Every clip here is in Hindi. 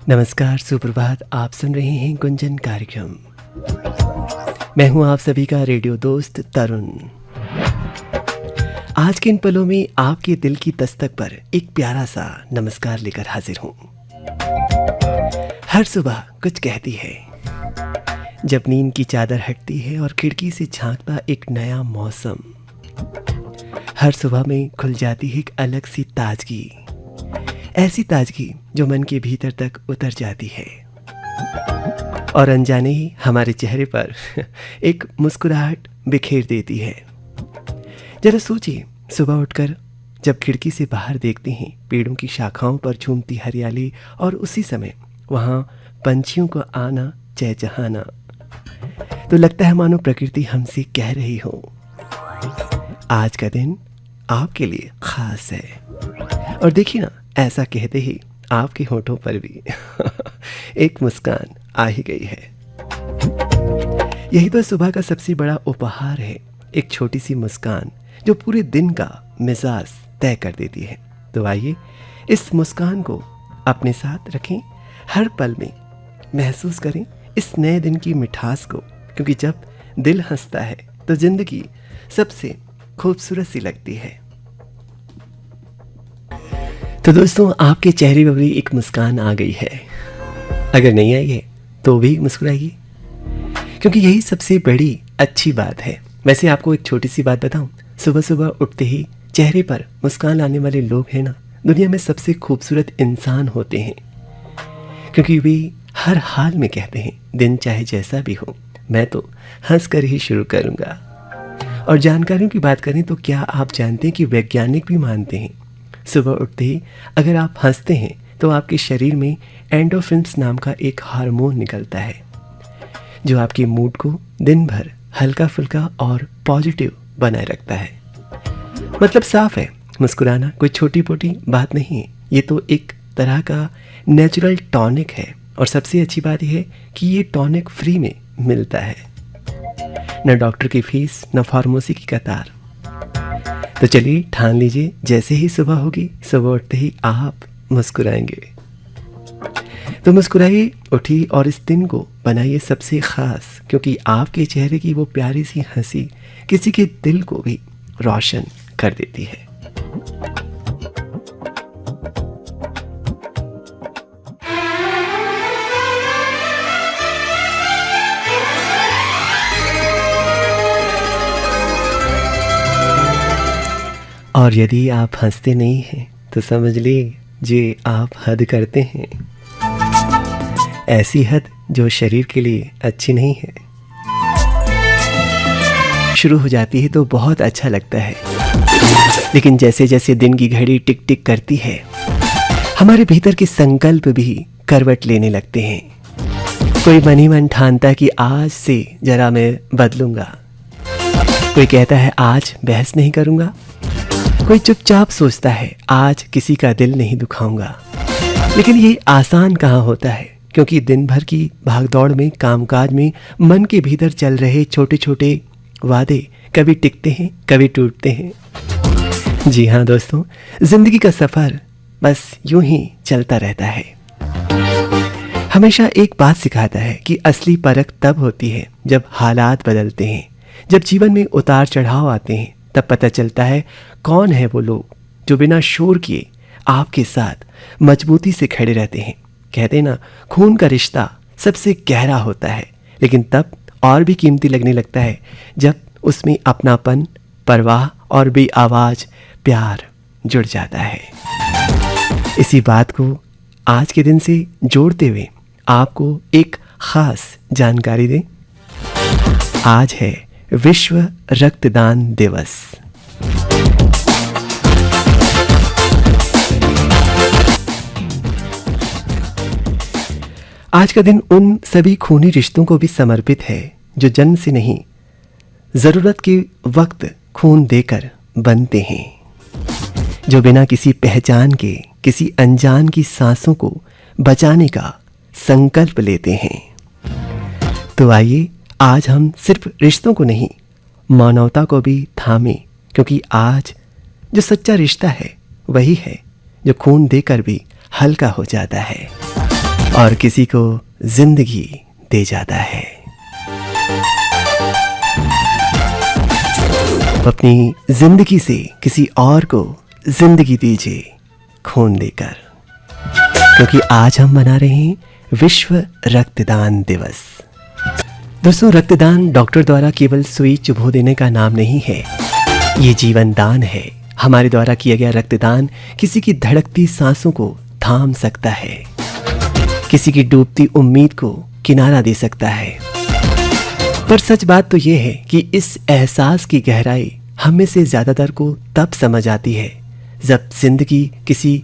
नमस्कार, सुप्रभात। आप सुन रहे हैं गुंजन कार्यक्रम। मैं हूं आप सभी का रेडियो दोस्त तरुण। आज के इन पलों में आपके दिल की दस्तक पर एक प्यारा सा नमस्कार लेकर हाजिर हूं। हर सुबह कुछ कहती है, जब नींद की चादर हटती है और खिड़की से झांकता एक नया मौसम। हर सुबह में खुल जाती है एक अलग सी ताजगी, ऐसी ताजगी जो मन के भीतर तक उतर जाती है और अनजाने ही हमारे चेहरे पर एक मुस्कुराहट बिखेर देती है। जरा सोचिए, सुबह उठकर जब खिड़की से बाहर देखते हैं, पेड़ों की शाखाओं पर झूमती हरियाली और उसी समय वहाँ पंछियों को आना चहचहाना, तो लगता है मानो प्रकृति हमसे कह रही हो, आज का दिन आपके लिए खास है। और देखिए ना, ऐसा कहते ही आपके होठों पर भी एक मुस्कान आ ही गई है। यही तो सुबह का सबसे बड़ा उपहार है, एक छोटी सी मुस्कान जो पूरे दिन का मिजाज तय कर देती है। तो आइए इस मुस्कान को अपने साथ रखें, हर पल में महसूस करें इस नए दिन की मिठास को, क्योंकि जब दिल हंसता है तो जिंदगी सबसे खूबसूरत सी लगती है। तो दोस्तों, आपके चेहरे पर भी एक मुस्कान आ गई है। अगर नहीं आई है तो भी मुस्कुराइए, क्योंकि यही सबसे बड़ी अच्छी बात है। वैसे आपको एक छोटी सी बात बताऊं, सुबह सुबह उठते ही चेहरे पर मुस्कान लाने वाले लोग हैं ना, दुनिया में सबसे खूबसूरत इंसान होते हैं, क्योंकि वे हर हाल में कहते हैं, दिन चाहे जैसा भी हो, मैं तो हंस कर ही शुरू करूंगा। और जानकारियों की बात करें तो क्या आप जानते हैं कि वैज्ञानिक भी मानते हैं, सुबह उठते ही अगर आप हंसते हैं तो आपके शरीर में एंडोर्फिन्स नाम का एक हार्मोन निकलता है, जो आपके मूड को दिन भर हल्का फुल्का और पॉजिटिव बनाए रखता है। मतलब साफ है, मुस्कुराना कोई छोटी मोटी बात नहीं है, ये तो एक तरह का नेचुरल टॉनिक है। और सबसे अच्छी बात यह है कि ये टॉनिक फ्री में मिलता है, न डॉक्टर की फीस न फार्मेसी की कतार। तो चलिए ठान लीजिए, जैसे ही सुबह होगी, सुबह उठते ही आप मुस्कुराएंगे। तो मुस्कुराइए, उठिए और इस दिन को बनाइए सबसे खास, क्योंकि आपके चेहरे की वो प्यारी सी हंसी किसी के दिल को भी रोशन कर देती है। और यदि आप हंसते नहीं हैं तो समझ लीजिए आप हद करते हैं, ऐसी हद जो शरीर के लिए अच्छी नहीं है। शुरू हो जाती है तो बहुत अच्छा लगता है, लेकिन जैसे जैसे दिन की घड़ी टिक टिक करती है, हमारे भीतर के संकल्प भी करवट लेने लगते हैं। कोई मन ही मन ठानता है कि आज से जरा मैं बदलूंगा, कोई कहता है आज बहस नहीं करूंगा, कोई चुपचाप सोचता है आज किसी का दिल नहीं दुखाऊंगा। लेकिन ये आसान कहाँ होता है, क्योंकि दिन भर की भागदौड़ में, कामकाज में मन के भीतर चल रहे छोटे छोटे वादे कभी टिकते हैं, कभी टूटते हैं। जी हाँ दोस्तों, जिंदगी का सफर बस यूं ही चलता रहता है। हमेशा एक बात सिखाता है कि असली परख तब होती है जब हालात बदलते हैं, जब जीवन में उतार चढ़ाव आते हैं, तब पता चलता है कौन है वो लोग जो बिना शोर किए आपके साथ मजबूती से खड़े रहते हैं। कहते हैं ना, खून का रिश्ता सबसे गहरा होता है, लेकिन तब और भी कीमती लगने लगता है जब उसमें अपनापन, परवाह और बेआवाज प्यार जुड़ जाता है। इसी बात को आज के दिन से जोड़ते हुए आपको एक खास जानकारी दें। आज है विश्व रक्तदान दिवस। आज का दिन उन सभी खूनी रिश्तों को भी समर्पित है जो जन्म से नहीं, जरूरत के वक्त खून देकर बनते हैं, जो बिना किसी पहचान के किसी अनजान की सांसों को बचाने का संकल्प लेते हैं। तो आइए आज हम सिर्फ रिश्तों को नहीं, मानवता को भी थामें, क्योंकि आज जो सच्चा रिश्ता है वही है जो खून देकर भी हल्का हो जाता है। और किसी को जिंदगी दे जाता है। अपनी जिंदगी से किसी और को जिंदगी दीजिए खून देकर, क्योंकि आज हम मना रहे हैं विश्व रक्तदान दिवस। दोस्तों, रक्तदान डॉक्टर द्वारा केवल सुई चुभो देने का नाम नहीं है, ये जीवन दान है। हमारे द्वारा किया गया रक्तदान किसी की धड़कती सांसों को थाम सकता है, किसी की डूबती उम्मीद को किनारा दे सकता है। पर सच बात तो ये है कि इस एहसास की गहराई हम में से ज्यादातर को तब समझ आती है जब जिंदगी किसी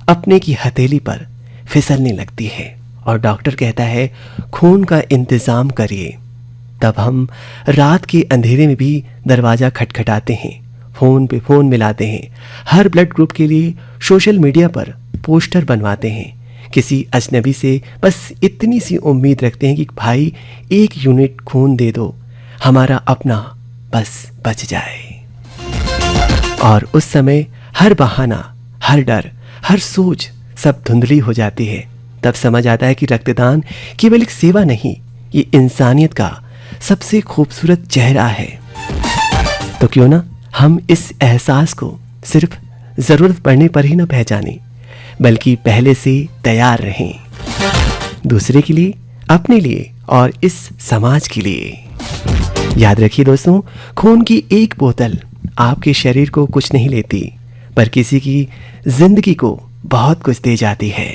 अपने की हथेली पर फिसलने लगती है और डॉक्टर कहता है खून का इंतजाम करिए। तब हम रात के अंधेरे में भी दरवाजा खटखटाते हैं, फोन पे फोन मिलाते हैं, हर ब्लड ग्रुप के लिए सोशल मीडिया पर पोस्टर बनवाते हैं, किसी अजनबी से बस इतनी सी उम्मीद रखते हैं कि भाई 1 यूनिट खून दे दो, हमारा अपना बस बच जाए। और उस समय हर बहाना, हर डर, हर सोच सब धुंधली हो जाती है। तब समझ आता है कि रक्तदान केवल एक सेवा नहीं, ये इंसानियत का सबसे खूबसूरत चेहरा है। तो क्यों ना हम इस एहसास को सिर्फ जरूरत पड़ने पर ही न पहचाने, बल्कि पहले से तैयार रहें, दूसरे के लिए, अपने लिए और इस समाज के लिए। याद रखिए दोस्तों, खून की एक बोतल आपके शरीर को कुछ नहीं लेती, पर किसी की जिंदगी को बहुत कुछ दे जाती है।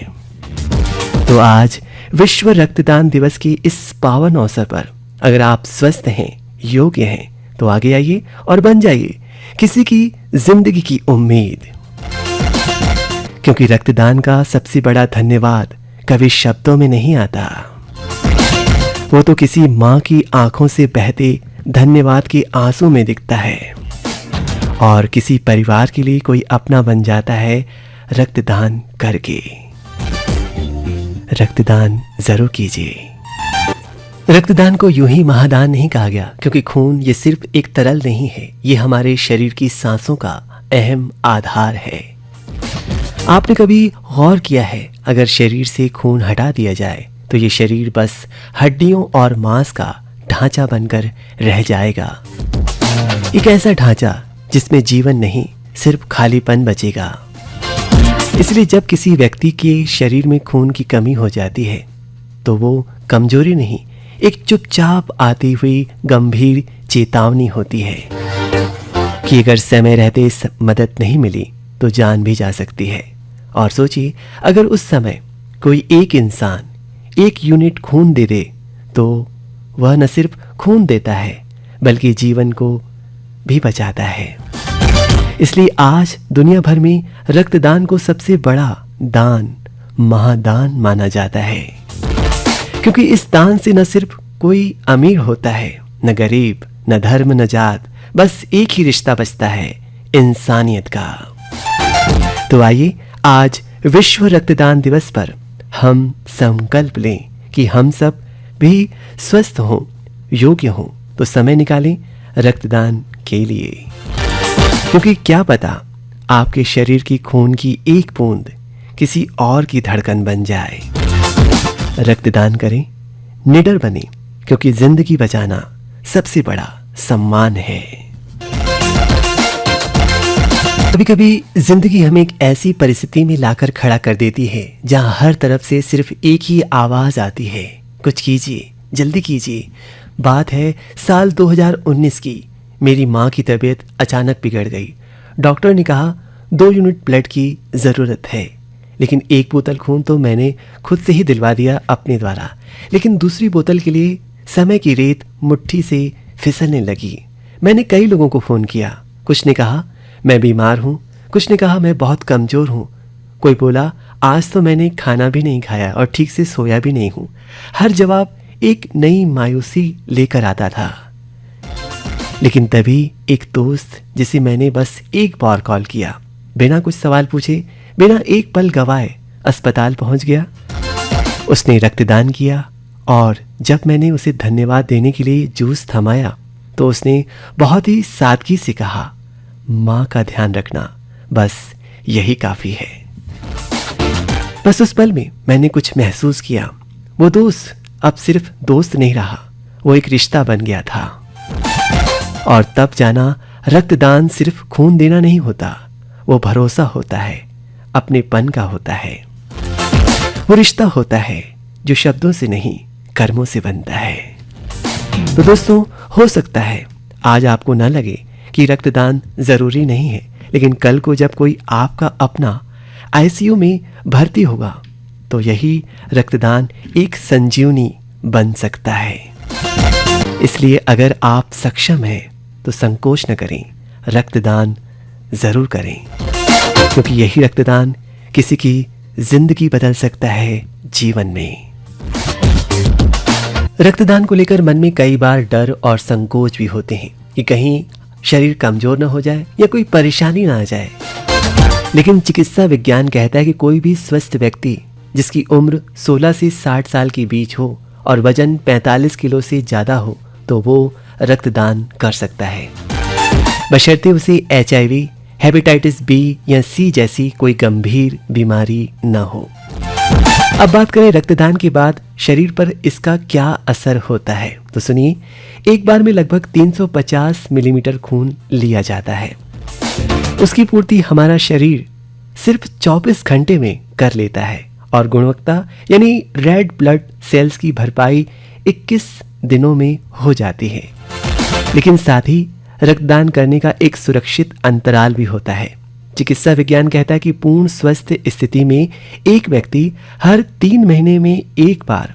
तो आज विश्व रक्तदान दिवस के इस पावन अवसर पर अगर आप स्वस्थ हैं, योग्य हैं, तो आगे आइए और बन जाइए किसी की जिंदगी की उम्मीद। क्योंकि रक्तदान का सबसे बड़ा धन्यवाद कभी शब्दों में नहीं आता, वो तो किसी माँ की आंखों से बहते धन्यवाद के आंसू में दिखता है। और किसी परिवार के लिए कोई अपना बन जाता है रक्तदान करके। रक्तदान जरूर कीजिए। रक्तदान को यूं ही महादान नहीं कहा गया, क्योंकि खून ये सिर्फ एक तरल नहीं है, ये हमारे शरीर की सांसों का अहम आधार है। आपने कभी गौर किया है, अगर शरीर से खून हटा दिया जाए तो ये शरीर बस हड्डियों और मांस का ढांचा बनकर रह जाएगा। एक ऐसा ढांचा जिसमें जीवन नहीं, सिर्फ खालीपन बचेगा। इसलिए जब किसी व्यक्ति के शरीर में खून की कमी हो जाती है तो वो कमजोरी नहीं, एक चुपचाप आती हुई गंभीर चेतावनी होती है कि अगर समय रहते मदद नहीं मिली तो जान भी जा सकती है। और सोचिए, अगर उस समय कोई एक इंसान 1 यूनिट खून दे दे तो वह न सिर्फ खून देता है बल्कि जीवन को भी बचाता है। इसलिए आज दुनिया भर में रक्तदान को सबसे बड़ा दान, महादान माना जाता है। क्योंकि इस दान से न सिर्फ कोई अमीर होता है, न गरीब, न धर्म, न जात, बस एक ही रिश्ता बचता है, इंसानियत का। तो आइए आज विश्व रक्तदान दिवस पर हम संकल्प लें कि हम सब भी स्वस्थ हों, योग्य हों, तो समय निकालें रक्तदान के लिए। क्योंकि क्या पता आपके शरीर की खून की एक बूंद किसी और की धड़कन बन जाए। रक्तदान करें, निडर बने, क्योंकि जिंदगी बचाना सबसे बड़ा सम्मान है। कभी कभी जिंदगी हमें एक ऐसी परिस्थिति में लाकर खड़ा कर देती है जहां हर तरफ से सिर्फ एक ही आवाज आती है, कुछ कीजिए, जल्दी कीजिए। बात है साल 2019 की। मेरी माँ की तबीयत अचानक बिगड़ गई। डॉक्टर ने कहा 2 यूनिट ब्लड की ज़रूरत है, लेकिन 1 बोतल खून तो मैंने खुद से ही दिलवा दिया अपने द्वारा, लेकिन दूसरी बोतल के लिए समय की रेत मुट्ठी से फिसलने लगी। मैंने कई लोगों को फ़ोन किया, कुछ ने कहा मैं बीमार हूँ, कुछ ने कहा मैं बहुत कमज़ोर हूँ, कोई बोला आज तो मैंने खाना भी नहीं खाया और ठीक से सोया भी नहीं हूँ। हर जवाब एक नई मायूसी लेकर आता था। लेकिन तभी एक दोस्त जिसे मैंने बस एक बार कॉल किया, बिना कुछ सवाल पूछे, बिना एक पल गवाए अस्पताल पहुंच गया। उसने रक्तदान किया और जब मैंने उसे धन्यवाद देने के लिए जूस थमाया तो उसने बहुत ही सादगी से कहा, माँ का ध्यान रखना, बस यही काफ़ी है। बस उस पल में मैंने कुछ महसूस किया। वो दोस्त अब सिर्फ दोस्त नहीं रहा, वो एक रिश्ता बन गया था। और तब जाना रक्तदान सिर्फ खून देना नहीं होता, वो भरोसा होता है, अपनेपन का होता है। वो रिश्ता होता है जो शब्दों से नहीं कर्मों से बनता है। तो दोस्तों, हो सकता है आज आपको ना लगे कि रक्तदान जरूरी नहीं है, लेकिन कल को जब कोई आपका अपना आईसीयू में भर्ती होगा तो यही रक्तदान एक संजीवनी बन सकता है। इसलिए अगर आप सक्षम हैं तो संकोच न करें, रक्तदान जरूर करें, क्योंकि यही रक्तदान किसी की जिंदगी बदल सकता है जीवन में। रक्तदान को लेकर मन में कई बार डर और संकोच भी होते हैं कि कहीं शरीर कमजोर न हो जाए या कोई परेशानी ना आ जाए। लेकिन चिकित्सा विज्ञान कहता है कि कोई भी स्वस्थ व्यक्ति जिसकी उम्र 16 से 60 साल के बीच हो और वजन 45 किलो से ज्यादा हो तो वो रक्तदान कर सकता है, बशर्ते उसे HIV, हेपेटाइटिस B या C जैसी कोई गंभीर बीमारी न हो। अब बात करें रक्तदान के बाद शरीर पर इसका क्या असर होता है, तो सुनिए। एक बार में लगभग 350 मिलीमीटर खून लिया जाता है। उसकी पूर्ति हमारा शरीर सिर्फ 24 घंटे में कर लेता है और गुणवत्ता यानी रेड ब्लड सेल्स की भरपाई 21 दिनों में हो जाती है। लेकिन साथ ही रक्तदान करने का एक सुरक्षित अंतराल भी होता है। चिकित्सा विज्ञान कहता है कि पूर्ण स्वस्थ स्थिति में एक व्यक्ति हर 3 महीने में एक बार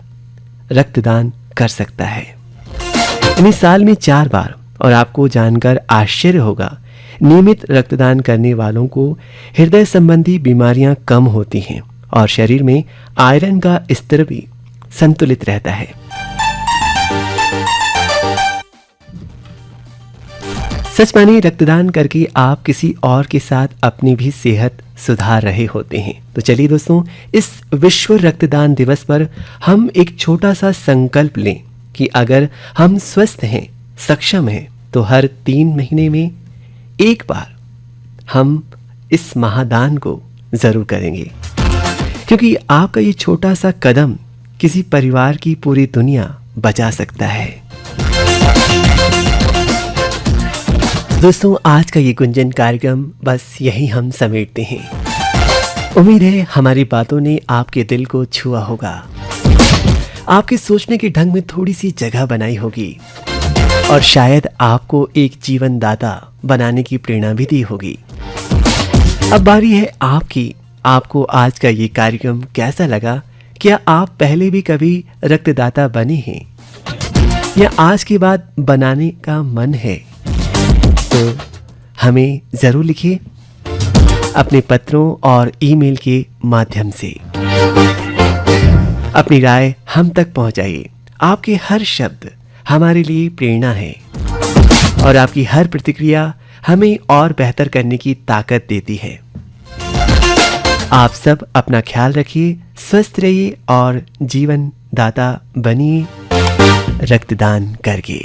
रक्तदान कर सकता है, यानी साल में 4 बार। और आपको जानकर आश्चर्य होगा, नियमित रक्तदान करने वालों को हृदय संबंधी बीमारियां कम होती हैं और शरीर में आयरन का स्तर भी संतुलित रहता है। सच मानिए, रक्तदान करके आप किसी और के साथ अपनी भी सेहत सुधार रहे होते हैं। तो चलिए दोस्तों, इस विश्व रक्तदान दिवस पर हम एक छोटा सा संकल्प लें कि अगर हम स्वस्थ हैं, सक्षम हैं, तो हर 3 महीने में एक बार हम इस महादान को जरूर करेंगे, क्योंकि आपका ये छोटा सा कदम किसी परिवार की पूरी दुनिया बचा सकता है। दोस्तों, आज का ये गुंजन कार्यक्रम बस यही हम समेटते हैं। उम्मीद है हमारी बातों ने आपके दिल को छुआ होगा, आपके सोचने के ढंग में थोड़ी सी जगह बनाई होगी और शायद आपको एक जीवन दाता बनाने की प्रेरणा भी दी होगी। अब बारी है आपकी। आपको आज का ये कार्यक्रम कैसा लगा? क्या आप पहले भी कभी रक्तदाता बने हैं या आज के बाद बनाने का मन है? तो हमें जरूर लिखिए अपने पत्रों और ईमेल के माध्यम से। अपनी राय हम तक पहुंचाइए। आपके हर शब्द हमारे लिए प्रेरणा है और आपकी हर प्रतिक्रिया हमें और बेहतर करने की ताकत देती है। आप सब अपना ख्याल रखिए, स्वस्थ रहिए और जीवन दाता बनिए रक्तदान करके।